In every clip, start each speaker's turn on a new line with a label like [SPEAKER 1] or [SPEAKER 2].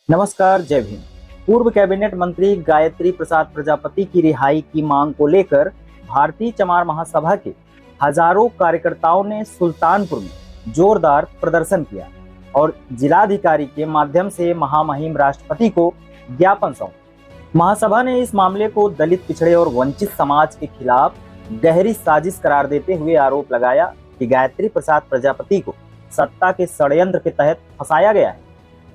[SPEAKER 1] नमस्कार, जय भीम। पूर्व कैबिनेट मंत्री गायत्री प्रसाद प्रजापति की रिहाई की मांग को लेकर भारतीय चमार महासभा के हजारों कार्यकर्ताओं ने सुल्तानपुर में जोरदार प्रदर्शन किया और जिलाधिकारी के माध्यम से महामहिम राष्ट्रपति को ज्ञापन सौंपा। महासभा ने इस मामले को दलित, पिछड़े और वंचित समाज के खिलाफ गहरी साजिश करार देते हुए आरोप लगाया कि गायत्री प्रसाद प्रजापति को सत्ता के षड्यंत्र के तहत फंसाया गया है।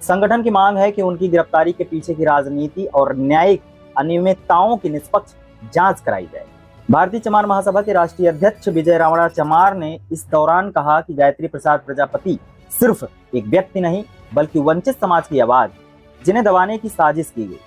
[SPEAKER 1] संगठन की मांग है कि उनकी गिरफ्तारी के पीछे की राजनीति और न्यायिक अनियमितताओं की निष्पक्ष जांच कराई जाए। भारतीय चमार महासभा के राष्ट्रीय अध्यक्ष विजय रावणा चमार ने इस दौरान कहा कि गायत्री प्रसाद प्रजापति सिर्फ एक व्यक्ति नहीं बल्कि वंचित समाज की आवाज, जिन्हें दबाने की साजिश की गई।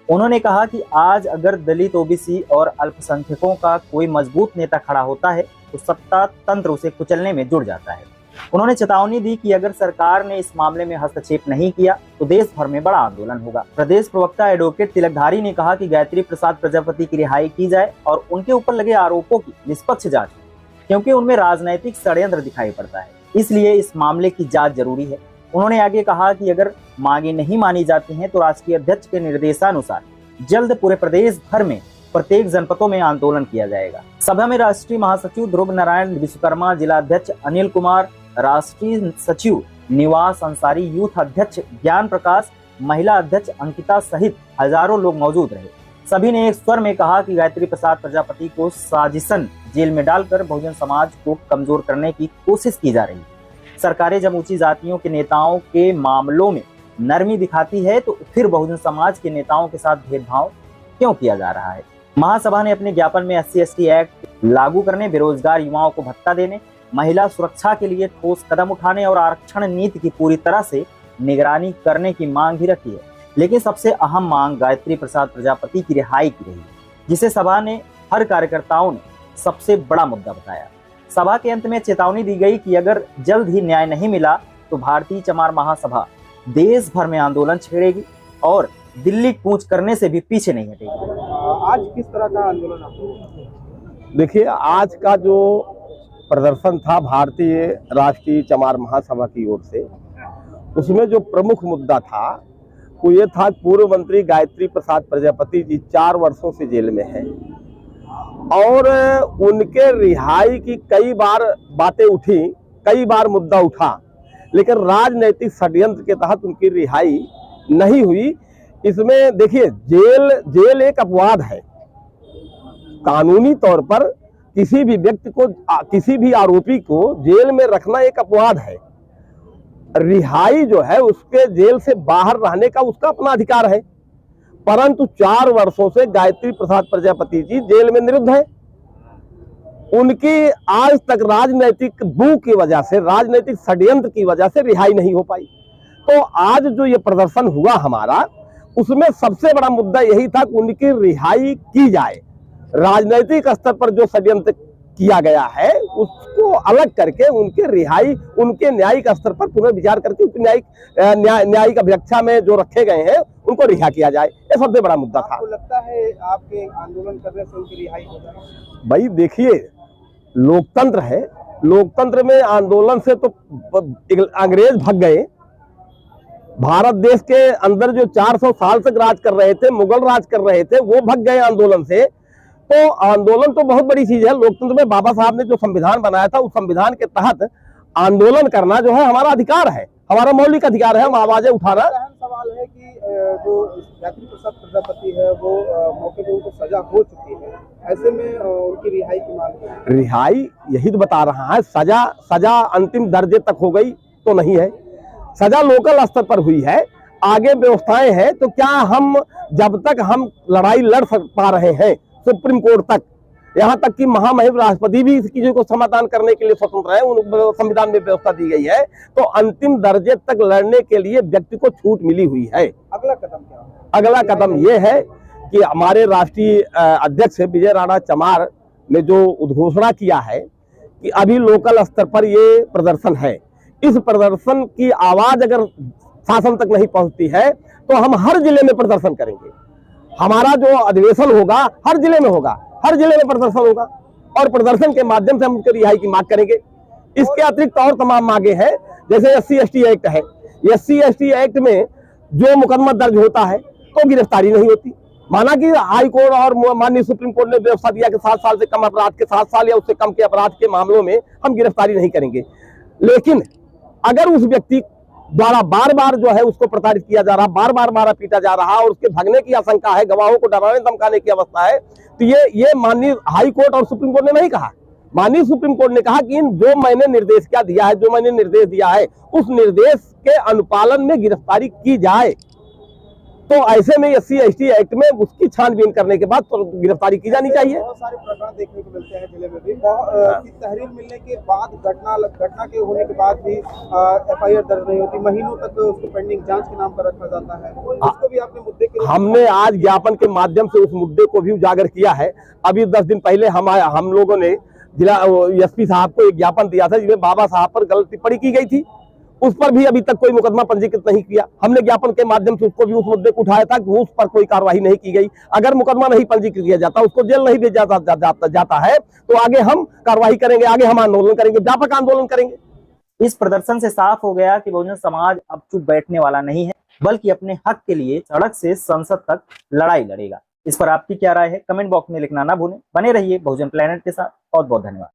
[SPEAKER 1] उन्होंने कहा कि आज अगर दलित, ओबीसी और अल्पसंख्यकों का कोई मजबूत नेता खड़ा होता है तो सत्ता तंत्र उसे कुचलने में जुट जाता है। उन्होंने चेतावनी दी कि अगर सरकार ने इस मामले में हस्तक्षेप नहीं किया तो देश भर में बड़ा आंदोलन होगा। प्रदेश प्रवक्ता एडवोकेट तिलकधारी ने कहा कि गायत्री प्रसाद प्रजापति की रिहाई की जाए और उनके ऊपर लगे आरोपों की निष्पक्ष जांच हो, क्योंकि उनमें राजनीतिक षड्यंत्र दिखाई पड़ता है, इसलिए इस मामले की जांच जरूरी है। उन्होंने आगे कहा कि अगर मांगे नहीं मानी जाती हैं तो राष्ट्रीय अध्यक्ष के निर्देशानुसार जल्द पूरे प्रदेश भर में प्रत्येक जनपदों में आंदोलन किया जाएगा। सभा में राष्ट्रीय महासचिव ध्रुव नारायण विश्वकर्मा, जिला अध्यक्ष अनिल कुमार, राष्ट्रीय सचिव निवास अंसारी, यूथ अध्यक्ष ज्ञान प्रकाश, महिला अध्यक्ष अंकिता सहित हजारों लोग मौजूद रहे। सभी ने एक स्वर में कहा कि गायत्री प्रसाद प्रजापति को साजिशन जेल में डालकर बहुजन समाज को कमजोर करने की कोशिश की जा रही है। सरकारें जब ऊंची जातियों के नेताओं के मामलों में नरमी दिखाती है तो फिर बहुजन समाज के नेताओं के साथ भेदभाव क्यों किया जा रहा है। महासभा ने अपने ज्ञापन में SC/ST एक्ट लागू करने, बेरोजगार युवाओं को भत्ता देने, महिला सुरक्षा के लिए ठोस कदम उठाने और आरक्षण नीति की पूरी तरह से निगरानी करने की मांग भी रखी है। लेकिन सबसे अहम मांग गायत्री प्रसाद प्रजापति की रिहाई की रही, जिसे सभा ने हर कार्यकर्ताओं ने सबसे बड़ा मुद्दा बताया। सभा के अंत में चेतावनी दी गई कि अगर जल्द ही न्याय नहीं मिला तो भारतीय चमार महासभा देश भर में आंदोलन छेड़ेगी और दिल्ली कूच करने से भी पीछे नहीं हटेगी।
[SPEAKER 2] आज किस तरह का आंदोलन आपको?
[SPEAKER 3] देखिए, आज का जो प्रदर्शन था भारतीय राष्ट्रीय चमार महासभा की ओर से, उसमें जो प्रमुख मुद्दा था वो ये था, पूर्व मंत्री गायत्री प्रसाद प्रजापति जी 4 वर्षों से जेल में हैं और उनके रिहाई की कई बार बातें उठी, कई बार मुद्दा उठा, लेकिन राजनीतिक षड्यंत्र के तहत उनकी रिहाई नहीं हुई। इसमें देखिए, जेल एक अपवाद है। कानूनी तौर पर किसी भी व्यक्ति को, किसी भी आरोपी को जेल में रखना एक अपवाद है। रिहाई जो है उसके जेल से बाहर रहने का उसका अपना अधिकार है, परंतु 4 वर्षों से गायत्री प्रसाद प्रजापति जी जेल में निरुद्ध है। उनकी आज तक राजनीतिक बू की वजह से, राजनीतिक षड्यंत्र की वजह से रिहाई नहीं हो पाई। तो आज जो ये प्रदर्शन हुआ हमारा, उसमें सबसे बड़ा मुद्दा यही था कि उनकी रिहाई की जाए। राजनीतिक स्तर पर जो षड्यंत्र किया गया है उसको अलग करके उनके रिहाई, उनके न्यायिक स्तर पर पुनर्विचार करके उनकी न्यायिक अभिरक्षा में जो रखे गए हैं उनको रिहा किया जाए। ये सबसे बड़ा मुद्दा था।
[SPEAKER 2] आपको लगता है आपके आंदोलन करने से उनकी रिहाई हो जाए?
[SPEAKER 3] भाई देखिए, लोकतंत्र है, लोकतंत्र में आंदोलन से तो अंग्रेज भाग गए। भारत देश के अंदर जो 400 साल तक राज कर रहे थे, मुगल राज कर रहे थे, वो भाग गए आंदोलन से। तो आंदोलन तो बहुत बड़ी चीज है। लोकतंत्र में बाबा साहब ने जो संविधान बनाया था, उस संविधान के तहत आंदोलन करना जो है हमारा अधिकार है, हमारा मौलिक अधिकार है, हम आवाजें उठाना।
[SPEAKER 2] अहम सवाल है कि जो गायत्री प्रसाद प्रजापति है वो मौके पे उनको सजा हो चुकी है, ऐसे में उनकी रिहाई की मांग है।
[SPEAKER 3] रिहाई यही तो बता रहा है, सजा अंतिम दर्जे तक हो गई तो नहीं है, सजा लोकल स्तर पर हुई है, आगे व्यवस्थाएं हैं। तो क्या हम, जब तक हम लड़ाई लड़ पा रहे हैं सुप्रीम कोर्ट तक, यहाँ तक कि महामहिम राष्ट्रपति भी इस चीजों को समाधान करने के लिए स्वतंत्र है, उन संविधान में व्यवस्था दी गई है, तो अंतिम दर्जे तक लड़ने के लिए व्यक्ति को छूट मिली हुई है।
[SPEAKER 2] अगला कदम क्या है?
[SPEAKER 3] अगला कदम ये है कि हमारे राष्ट्रीय अध्यक्ष विजय राणा चमार ने जो उद्घोषणा किया है कि अभी लोकल स्तर पर ये प्रदर्शन है, इस प्रदर्शन की आवाज अगर शासन तक नहीं पहुंचती है तो हम हर जिले में प्रदर्शन करेंगे। हमारा जो अधिवेशन होगा हर जिले में होगा, हर जिले में प्रदर्शन होगा और प्रदर्शन के माध्यम से हम उनकी रिहाई की मांग करेंगे। इसके अतिरिक्त और तमाम मांगे हैं, जैसे SC/ST एक्ट है। SC/ST एक्ट में जो मुकदमा दर्ज होता है तो गिरफ्तारी नहीं होती। माना कि हाई कोर्ट और माननीय सुप्रीम कोर्ट ने व्यवस्था दिया कि 7 साल से कम अपराध के 7 साल या उससे कम के अपराध के मामलों में हम गिरफ्तारी नहीं करेंगे, लेकिन अगर उस व्यक्ति द्वारा बार बार जो है उसको प्रताड़ित किया जा रहा, बार बार मारा पीटा जा रहा और उसके भागने की आशंका है, गवाहों को डराने धमकाने की अवस्था है, तो ये माननीय हाई कोर्ट और सुप्रीम कोर्ट ने नहीं कहा। माननीय सुप्रीम कोर्ट ने कहा कि इन जो मैंने निर्देश क्या दिया है, जो मैंने निर्देश दिया है, उस निर्देश के अनुपालन में गिरफ्तारी की जाए। तो ऐसे में SC/ST एक्ट में उसकी छानबीन करने के बाद तो गिरफ्तारी की जानी चाहिए।
[SPEAKER 2] बहुत सारे प्रकरण देखने को मिलते हैं जिले में भी, की तहरीर मिलने के बाद घटना के होने के बाद भी FIR दर्ज नहीं होती, महीनों तक उसको पेंडिंग जांच के नाम पर रखा जाता है। उसको भी आपने मुद्दे के
[SPEAKER 3] हमने आज ज्ञापन के माध्यम से उस मुद्दे को भी उजागर किया है। अभी 10 दिन पहले हम लोगों ने जिला SP साहब को एक ज्ञापन दिया था जिसमें बाबा साहब पर गलत टिप्पणी की गई थी, उस पर भी अभी तक कोई मुकदमा पंजीकृत नहीं किया। हमने ज्ञापन के माध्यम से उसको भी उस मुद्दे को उठाया था कि उस पर कोई कार्रवाई नहीं की गई। अगर मुकदमा नहीं पंजीकृत किया जाता, उसको जेल नहीं भेजा जाता है तो आगे हम कार्रवाई करेंगे, आगे हम आंदोलन करेंगे, व्यापक आंदोलन करेंगे।
[SPEAKER 1] इस प्रदर्शन से साफ हो गया कि बहुजन समाज अब चुप बैठने वाला नहीं है, बल्कि अपने हक के लिए सड़क से संसद तक लड़ाई लड़ेगा। इस पर आपकी क्या राय है, कमेंट बॉक्स में लिखना ना भूलें। बने रहिए बहुजन प्लेनेट के साथ। बहुत बहुत धन्यवाद।